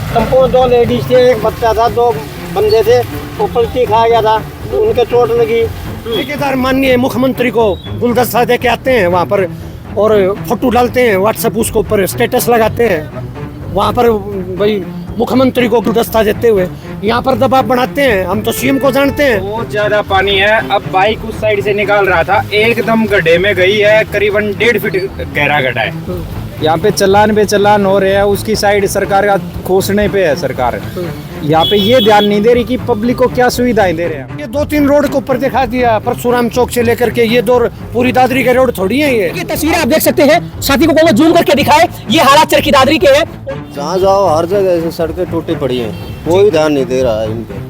Tempo में 2 ladies थे, एक बच्चा था, 2 बंदे थे, वो पलटी खा गया था, उनके चोट लगी। ठेकेदार माननीय मुख्यमंत्री को गुलदस्ता दे के आते हैं वहाँ पर और फोटो डालते हैं व्हाट्सएप, उसके ऊपर स्टेटस लगाते हैं वहाँ पर, भाई मुख्यमंत्री को गुलदस्ता देते हुए यहाँ पर दबाव बनाते हैं। हम तो सीएम को जानते हैं। बहुत ज्यादा पानी है। अब बाइक उस साइड से निकाल रहा था, एकदम गड्ढे में गई है, करीबन 1.5 फीट गहरा गड्ढा है। यहाँ पे चलान पे चलान हो रहे हैं, उसकी साइड सरकार का घोषणे पे है सरकार। यहाँ पे ये ध्यान नहीं दे रही कि पब्लिक को क्या सुविधाएं दे रहे हैं। ये 2-3 रोड के ऊपर दिखा दिया, परशुराम चौक से लेकर के ये 2 पूरी दादरी के रोड थोड़ी है। ये तस्वीरें आप देख सकते हैं, साथी को कहूँगा जूम करके दिखाए। ये हालात चरखी दादरी के हैं। जहाँ जाओ हर जगह ऐसे सड़कें टूटी पड़ी हैं, कोई ध्यान नहीं दे रहा है इन पे।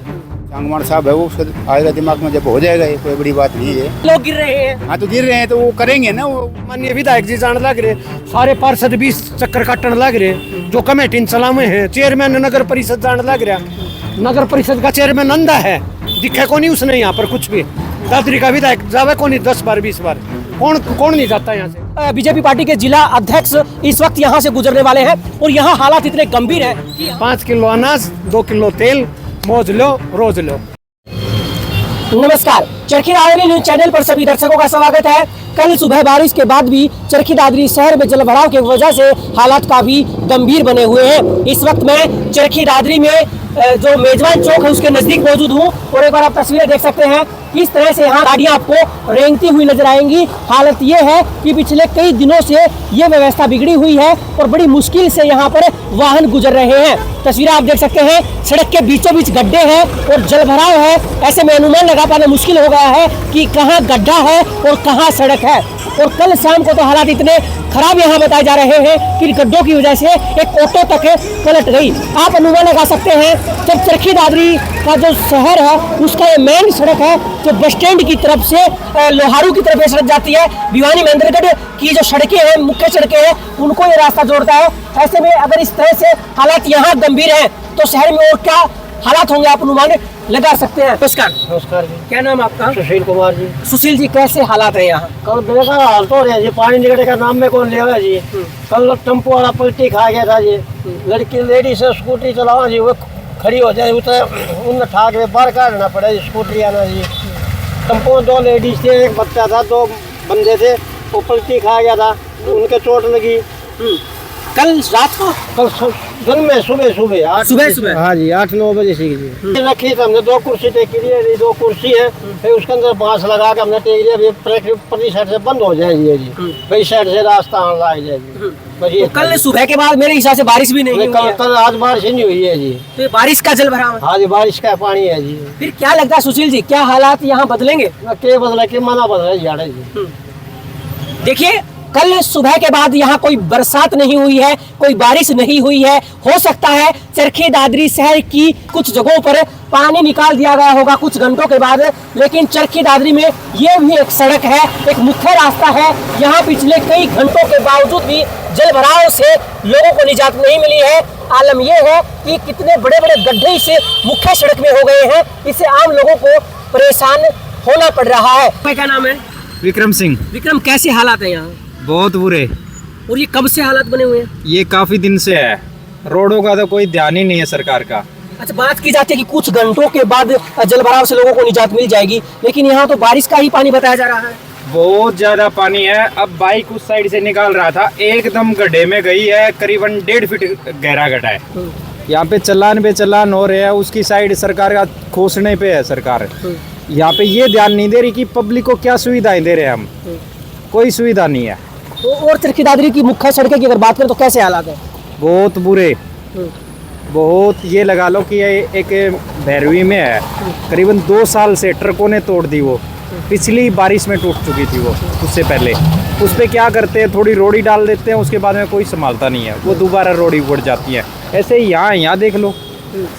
सांगवान साहब है, वो आएगा दिमाग में, जब हो जाएगा, ये कोई बड़ी बात नहीं है। लोग गिर रहे हैं। हाँ तो गिर रहे हैं तो वो करेंगे ना। वो माननीय विधायक जी जान लग रहे, सारे पार्षद 20 चक्कर काटने लग रहे, जो कमेटी सलामे हैं, चेयरमैन नगर परिषद जान लग रहा। नगर परिषद का चेयरमैन अंधा है, दिखे को नहीं उसने यहाँ पर कुछ भी। दादरी का विधायक जावे को नहीं 10 बार 20 बार, कौन नहीं जाता यहाँ से। बीजेपी पार्टी के जिला अध्यक्ष इस वक्त यहाँ से गुजरने वाले हैं और यहाँ हालात इतने गंभीर हैं कि 5 किलो अनाज, 2 किलो तेल, मौज लो रोज लो। नमस्कार, चरखी दादरी न्यूज चैनल पर सभी दर्शकों का स्वागत है। कल सुबह बारिश के बाद भी चरखी दादरी शहर में जलभराव की वजह से हालात काफी गंभीर बने हुए हैं। इस वक्त मैं चरखी दादरी में जो मेजबान चौक है उसके नजदीक मौजूद हूँ और एक बार आप तस्वीरें देख सकते हैं किस तरह से यहाँ गाड़ियाँ आपको रेंगती हुई नजर आएंगी। हालत ये है कि पिछले कई दिनों से ये व्यवस्था बिगड़ी हुई है और बड़ी मुश्किल से यहाँ पर वाहन गुजर रहे हैं। तस्वीरें आप देख सकते हैं, सड़क के बीचों बीच गड्ढे हैं और जलभराव है। ऐसे में अनुमान लगा पाना मुश्किल हो गया है कि कहाँ गड्ढा है और कहाँ सड़क है। और कल शाम को तो हालात इतने खराब यहाँ बताए जा रहे हैं कि गड्ढों की वजह से एक ऑटो तक पलट गई। आप अनुमान लगा सकते हैं, जब चरखी दादरी का जो शहर है उसका ये मेन सड़क है जो बस स्टैंड की तरफ से लोहारू की तरफ सड़क जाती है, भिवानी महेंद्रगढ़ की जो सड़कें हैं, मुख्य सड़कें हैं, उनको ये रास्ता जोड़ता है। ऐसे में अगर इस तरह से हालात यहाँ गंभीर है तो शहर में और क्या हालात होंगे आप अनुमान लगा सकते हैं। नमस्कार। नमस्कार जी। क्या नाम आपका? सुशील कुमार जी। सुशील जी, कैसे हालात है यहाँ? कल बेकार हाल तो रहे जी, पानी निकले का नाम में कौन लेगा जी। कल टेम्पो वाला पलटी खा गया था जी, लड़की लेडी से स्कूटी चलावा जी, वो खड़ी हो जाए उतर उन ठाक में बाहर काटना पड़ा जी, स्कूटी आना जी। टेम्पो में 2 लेडीज थे, एक बच्चा था, 2 बंदे थे, वो पलटी खा गया था, उनके चोट लगी। कल रात को? कल दिन में सुबह हाँ जी 8-9 बजे से जी रखी थी हमने। 2 कुर्सी टेकी दी, 2 कुर्सी है, फिर उसके अंदर बांस लगा के हमने टेक दिया, पली साइड से बंद हो जाएगी जी, भाई साइड से रास्ता आ जाएगी। तो कल सुबह के बाद मेरे हिसाब से बारिश भी नहीं हुई है। कल आज बारिश ही नहीं हुई है जी। तो बारिश का जल भरा है। हाँ जी, बारिश का पानी है जी। फिर क्या लगता है सुशील जी, क्या हालात यहाँ बदलेंगे? के बदला के माना बदला झाड़े जी। देखिए, कल सुबह के बाद यहाँ कोई बरसात नहीं हुई है, कोई बारिश नहीं हुई है। हो सकता है चरखी दादरी शहर की कुछ जगहों पर पानी निकाल दिया गया होगा कुछ घंटों के बाद, लेकिन चरखी दादरी में ये भी एक सड़क है, एक मुख्य रास्ता है। यहाँ पिछले कई घंटों के बावजूद भी जल भराव से लोगों को निजात नहीं मिली है। आलम यह है कि कितने बड़े बड़े गड्ढे इस मुख्य सड़क में हो गए हैं, इससे आम लोगों को परेशान होना पड़ रहा है। क्या नाम है? विक्रम सिंह। विक्रम, कैसे हालात है यहाँ? बहुत बुरे। और ये कब से हालात बने हुए हैं? ये काफी दिन से है, रोडों का तो कोई ध्यान ही नहीं है सरकार का। अच्छा, बात की जाती है कि कुछ घंटों के बाद जलभराव से लोगों को निजात मिल जाएगी, लेकिन यहाँ तो बारिश का ही पानी बताया जा रहा है। बहुत ज्यादा पानी है। अब बाइक उस साइड से निकाल रहा था, एकदम गड्ढे में गई है, करीबन 1.5 फीट गहरा गड्ढा है। यहाँ पे चलान पे चलान हो रहे हैं, उसकी साइड सरकार का घोषणे पे है सरकार। यहाँ पे ये ध्यान नहीं दे रही कि पब्लिक को क्या सुविधाएं दे रहे हैं हम, कोई सुविधा नहीं है। तो और चरखी दादरी की मुख्य सड़कें की अगर बात करें तो कैसे हालात है? बहुत बुरे, बहुत। ये लगा लो कि ये एक भैरवी में है, करीबन 2 साल से ट्रकों ने तोड़ दी। वो पिछली बारिश में टूट चुकी थी, वो उससे पहले उस पर क्या करते हैं, थोड़ी रोड़ी डाल देते हैं, उसके बाद में कोई संभालता नहीं है, वो दोबारा रोड़ी उड़ जाती है। ऐसे ही यहाँ देख लो,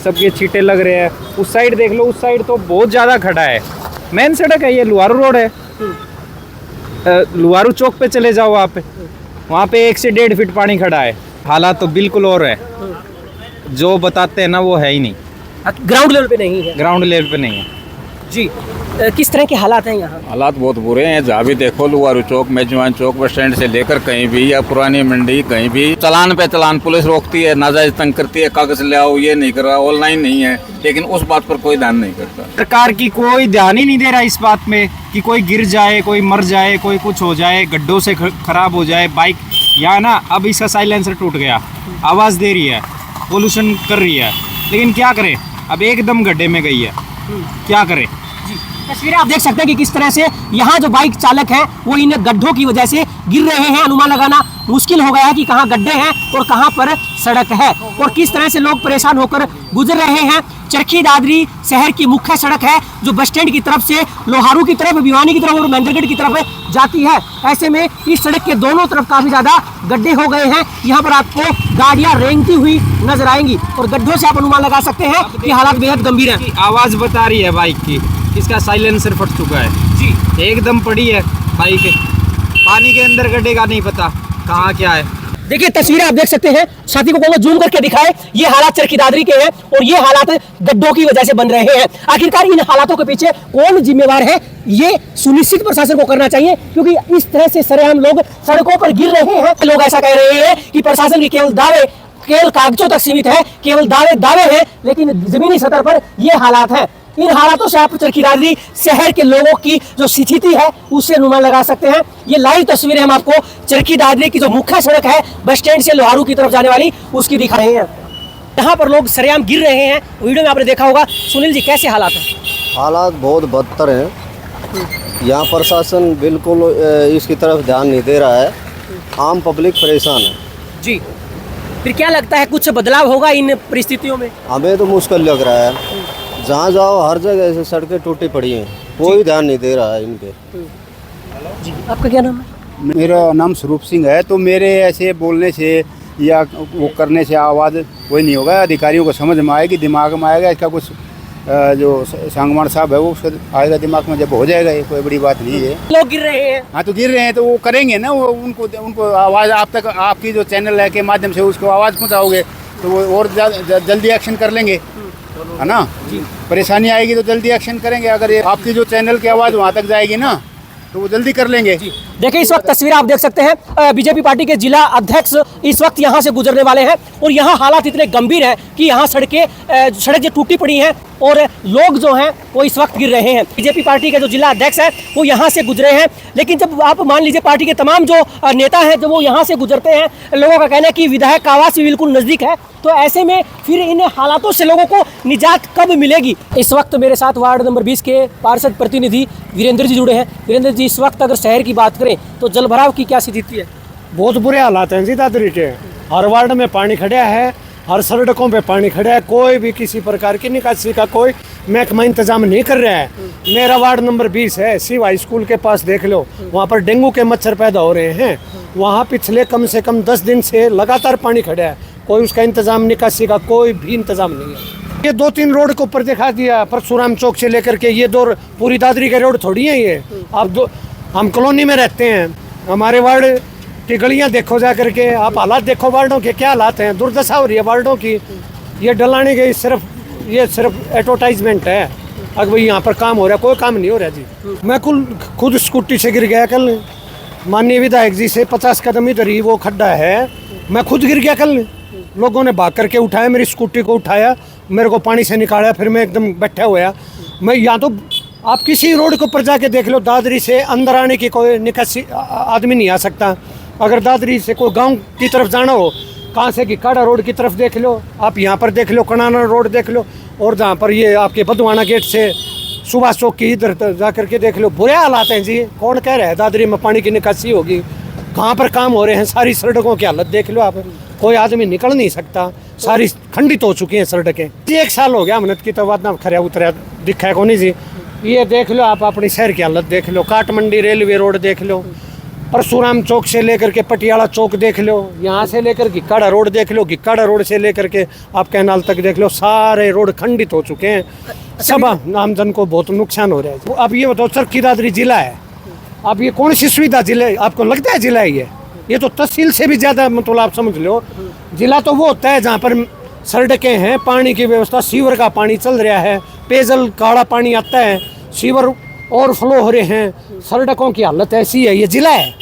सबके छींटे लग रहे हैं। उस साइड देख लो, उस साइड तो बहुत ज़्यादा खड़ा है। मेन सड़क है, ये लुहारू रोड है। लुहारू चौक पे चले जाओ आप, वहाँ पे 1 से 1.5 फीट पानी खड़ा है। हालात तो बिल्कुल और है, जो बताते हैं ना वो है ही नहीं। ग्राउंड लेवल पे नहीं है। ग्राउंड लेवल पे नहीं है। जी किस तरह के हालात हैं यहाँ? हालात बहुत बुरे हैं। जहाँ भी देखो लुआरू चौक, मेजबान चौक, बस स्टैंड से लेकर कहीं भी, या पुरानी मंडी, कहीं भी चालान पे चालान पुलिस रोकती है, नाजायज तंग करती है, कागज ले आओ, ये नहीं कर रहा, ऑनलाइन नहीं है, लेकिन उस बात पर कोई ध्यान नहीं करता। सरकार की कोई ध्यान ही नहीं दे रहा इस बात में कि कोई गिर जाए, कोई मर जाए, कोई कुछ हो जाए, गड्ढों से खराब हो जाए बाइक। यहाँ ना अब इसका साइलेंसर टूट गया, आवाज़ दे रही है, पोल्यूशन कर रही है, लेकिन क्या करे, अब एकदम गड्ढे में गई है, क्या करे। तस्वीरें आप देख सकते हैं कि किस तरह से यहाँ जो बाइक चालक है वो इन गड्ढों की वजह से गिर रहे हैं। अनुमान लगाना मुश्किल हो गया है कि कहाँ गड्ढे हैं और कहाँ पर सड़क है और किस तरह से लोग परेशान होकर गुजर रहे हैं। चरखी दादरी शहर की मुख्य सड़क है जो बस स्टैंड की तरफ से लोहारू की तरफ, भिवानी की तरफ और महेंद्रगढ़ की तरफ जाती है। ऐसे में इस सड़क के दोनों तरफ काफी ज्यादा गड्ढे हो गए हैं। यहाँ पर आपको गाड़ियां रेंगती हुई नजर आएंगी और गड्ढों से आप अनुमान लगा सकते हैं कि हालात बेहद गंभीर है। आवाज़ बता रही है बाइक की, इसका साइलेंसर फट चुका है जी, एकदम पड़ी है बाइक, पानी के अंदर गड्ढे का नहीं पता कहाँ क्या है। देखिए तस्वीरें आप देख सकते हैं, साथी को जूम करके दिखाए, ये हालात चरखी दादरी के हैं और ये हालात गड्ढों की वजह से बन रहे हैं। आखिरकार इन हालातों के पीछे कौन जिम्मेवार है, ये सुनिश्चित प्रशासन को करना चाहिए, क्योंकि इस तरह से सरेआम लोग सड़कों पर गिर रहे हैं। लोग ऐसा कह रहे हैं कि प्रशासन की केवल दावे, केवल कागजों तक सीमित है, केवल दावे हैं, लेकिन जमीनी सतह पर ये हालात है। इन हालातों से आप चरखी दादरी शहर के लोगों की जो स्थिति है उससे अनुमान लगा सकते हैं। ये लाइव तस्वीरें हम आपको चरखी दादरी की जो मुख्य सड़क है बस स्टैंड से लोहारू की तरफ जाने वाली उसकी दिखा रहे हैं। यहाँ पर लोग सरेआम गिर रहे हैं, वीडियो में आपने देखा होगा। सुनील जी कैसे हालात हैं? हालात बहुत बदतर हैं। यहाँ प्रशासन बिल्कुल इसकी तरफ ध्यान नहीं दे रहा है, आम पब्लिक परेशान है जी। फिर क्या लगता है कुछ बदलाव होगा इन परिस्थितियों में? हमें तो मुश्किल लग रहा है, जहाँ जाओ हर जगह ऐसे सड़कें टूटी पड़ी हैं, कोई ध्यान नहीं दे रहा है इनके। जी आपका क्या नाम है? मेरा नाम स्वरूप सिंह है। तो मेरे ऐसे बोलने से या वो करने से आवाज़ कोई नहीं होगा, अधिकारियों को समझ में आएगी, दिमाग में आएगा, इसका कुछ जो सांगवान साहब है वो उसका आएगा दिमाग में, जब हो जाएगा, ये कोई बड़ी बात नहीं है। लोग गिर रहे हैं। हाँ तो गिर रहे हैं तो वो करेंगे ना, वो उनको आवाज़ आप तक, आपकी जो चैनल है के माध्यम से उसको आवाज़ पहुँचाओगे तो वो और जल्दी एक्शन कर लेंगे, है ना। परेशानी आएगी तो जल्दी एक्शन करेंगे। अगर ये आपकी जो चैनल की आवाज़ वहाँ तक जाएगी ना तो वो जल्दी कर लेंगे। देखिए इस वक्त तस्वीर आप देख सकते हैं, बीजेपी पार्टी के जिला अध्यक्ष इस वक्त यहाँ से गुजरने वाले हैं और यहाँ हालात इतने गंभीर हैं कि यहाँ सड़क जो टूटी पड़ी हैं और लोग जो हैं वो इस वक्त गिर रहे हैं। बीजेपी पार्टी के जो जिला अध्यक्ष है वो यहाँ से गुजरे हैं, लेकिन जब आप मान लीजिए पार्टी के तमाम जो नेता हैं जब वो यहाँ से गुजरते हैं, लोगों का कहना है कि विधायक का आवास भी बिल्कुल नज़दीक है, तो ऐसे में फिर इन हालातों से लोगों को निजात कब मिलेगी? इस वक्त मेरे साथ वार्ड नंबर 20 के पार्षद प्रतिनिधि वीरेंद्र जी जुड़े हैं। वीरेंद्र जी, इस वक्त अगर शहर की बात करें तो जलभराव की क्या स्थिति है? बहुत बुरे हालात हैं जी दादरी के। हर वार्ड में पानी खड़ा है, हर सड़कों पे पानी खड़ा है, कोई भी किसी प्रकार की निकासी का कोई महकमा इंतजाम नहीं कर रहा है। मेरा वार्ड नंबर 20 है, सिवाई स्कूल के पास देख लो, वहाँ पर डेंगू के मच्छर पैदा हो रहे हैं। वहाँ पिछले कम से कम 10 दिन से लगातार पानी खड़ा है, कोई उसका इंतजाम, निकासी का कोई भी इंतजाम नहीं है। ये 2-3 रोड के ऊपर दिखा दिया, परशुराम चौक से लेकर के ये दो पूरी दादरी के रोड थोड़ी है ये। आप हम कॉलोनी में रहते हैं, हमारे वार्ड की गलियां देखो जा करके, आप हालात देखो वार्डों के क्या हालात हैं, दुर्दशा हो रही है वार्डों की। ये डलाने के ये सिर्फ एडवर्टाइजमेंट है, अगर भाई यहाँ पर काम हो रहा है, कोई काम नहीं हो रहा जी। मैं खुद स्कूटी से गिर गया कल, माननीय विधायक जी से 50 कदम इधर ही वो खड्डा है, मैं खुद गिर गया कल। लोगों ने भाग करके उठाया, मेरी स्कूटी को उठाया, मेरे को पानी से निकाला, फिर मैं एकदम बैठा हुआ। मैं यहाँ तो आप किसी रोड के ऊपर जाके देख लो, दादरी से अंदर आने की कोई निकासी आदमी नहीं आ सकता। अगर दादरी से कोई गांव की तरफ जाना हो, कहाँ से कि काड़ा रोड की तरफ देख लो, आप यहाँ पर देख लो, कनाना रोड देख लो, और जहाँ पर ये आपके बदवाना गेट से सुभाष चौक की इधर जा करके देख लो, बुरे हालात हैं जी। कौन कह रहा है दादरी में पानी की निकासी होगी? कहाँ पर काम हो रहे हैं, सारी सड़कों की हालत देख लो आप, कोई आदमी निकल नहीं सकता, सारी खंडित हो चुकी हैं सड़कें। 1 साल हो गया मेहनत की तो बात ना खरा उतरा दिखा है कौन जी। ये देख लो आप अपनी शहर की हालत देख लो, काठमंडी रेलवे रोड देख लो, परशुराम चौक से लेकर के पटियाला चौक देख लो, यहाँ से लेकर गिक्काड़ा रोड देख लो, गिक्काड़ा रोड से लेकर के आप कैनाल तक देख लो, सारे रोड खंडित हो चुके हैं। सब आमजन को बहुत नुकसान हो रहा है। अब ये बताओ, चरखी दादरी जिला है, अब ये कौन सी सुविधा जिला आपको लगता है जिला है ये तो तहसील से भी ज़्यादा, मतलब आप समझ लो जिला तो वो होता है जहाँ पर सड़कें हैं, पानी की व्यवस्था, सीवर का पानी चल रहा है, पेयजल काला पानी आता है, सीवर ओवरफ्लो हो रहे हैं, सड़कों की हालत ऐसी है, ये जिला है।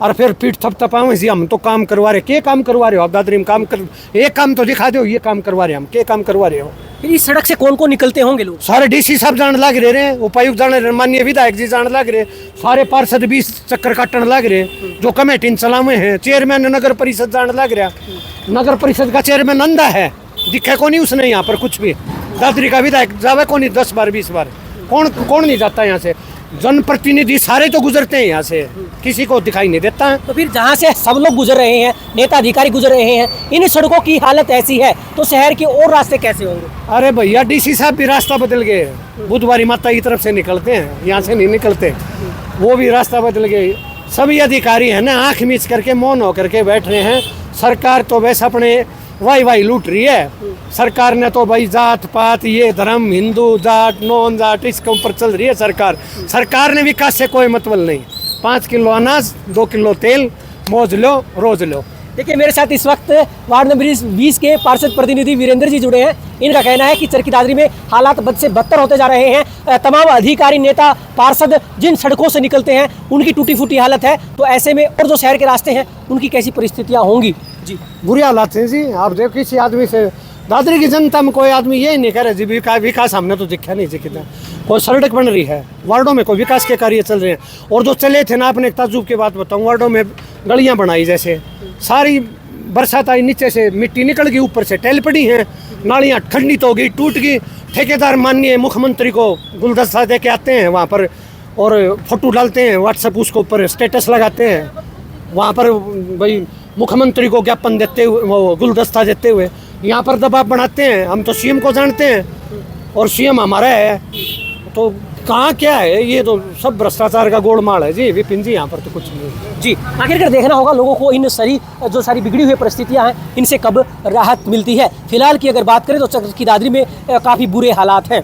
और फिर पीठ थपथपावे जी हम तो काम करवा रहे, के काम करवा रहे हो आप दादरी में? काम कर, एक काम तो दिखा दो, ये काम करवा रहे हम, के काम करवा रहे हो? फिर इस सड़क से कौन कौन निकलते होंगे लोग? सारे डीसी साहब जान लग रहे हैं, उपायुक्त जान रहे, माननीय विधायक जी जान लग रहे, सारे पार्षद भी चक्कर काटने लग रहे, जो कमेटी चलावे हैं, चेयरमैन नगर परिषद जान लग रहा। नगर परिषद का चेयरमैन अंधा है, दिखे को नहीं उसने यहाँ पर कुछ भी। दादरी का विधायक जावे को नहीं 10 बार 20 बार, कौन नहीं जाता यहाँ से? जनप्रतिनिधि सारे तो गुजरते हैं यहाँ से, किसी को दिखाई नहीं देता है। तो फिर जहाँ से सब लोग गुजर रहे हैं, नेता अधिकारी गुजर रहे हैं, इन सड़कों की हालत ऐसी है तो शहर के और रास्ते कैसे होंगे? अरे भैया डीसी साहब भी रास्ता बदल गए, बुधवारी माता की तरफ से निकलते हैं, यहाँ से नहीं निकलते, वो भी रास्ता बदल गए। सभी अधिकारी है ना आंख मीच करके मौन होकर के बैठ रहे हैं। सरकार तो वैसे अपने वाई लूट रही है। सरकार ने तो भाई जात पात, ये धर्म, हिंदू जाट नॉन जाट, इसके ऊपर चल रही है सरकार। सरकार ने विकास से कोई मतलब नहीं। 5 किलो अनाज 2 किलो तेल, मौज लो रोज लो। देखिए मेरे साथ इस वक्त वार्ड नंबर 20 के पार्षद प्रतिनिधि वीरेंद्र जी जुड़े हैं। इनका कहना है कि चरखी दादरी में हालात बद से बदतर होते जा रहे हैं। तमाम अधिकारी, नेता, पार्षद जिन सड़कों से निकलते हैं उनकी टूटी फूटी हालत है, तो ऐसे में और जो शहर के रास्ते हैं उनकी कैसी परिस्थितियाँ होंगी? जी बुरी हालात है जी। आप देखो किसी आदमी से, दादरी की जनता में कोई आदमी ये नहीं कह रहे जी विकास हमने तो दिखा नहीं जी कितना। कोई सड़क बन रही है, वार्डों में कोई विकास के कार्य चल रहे हैं। और जो चले थे ना, आपने एक ताजुब की बात बताऊँ, वार्डों में गलियाँ बनाई, जैसे सारी बरसात आई, नीचे से मिट्टी निकल गई, ऊपर से टैल पड़ी हैं, नालियाँ खंडित हो गई, टूट गई। ठेकेदार माननीय मुख्यमंत्री को गुलदस्ता दे के आते हैं वहाँ पर, और फोटो डालते हैं व्हाट्सएप, उसके ऊपर स्टेटस लगाते हैं वहाँ पर, भाई मुख्यमंत्री को ज्ञापन देते हुए, वो गुलदस्ता देते हुए यहाँ पर दबाव बनाते हैं। हम तो सीएम को जानते हैं और सीएम हमारा है, तो कहाँ क्या है? ये तो सब भ्रष्टाचार का गोलमाल है जी विपिन जी, यहाँ पर तो कुछ नहीं जी। आखिरकार देखना होगा लोगों को इन सारी बिगड़ी हुई परिस्थितियां हैं, इनसे कब राहत मिलती है। फिलहाल की अगर बात करें तो चरखी दादरी में काफ़ी बुरे हालात हैं।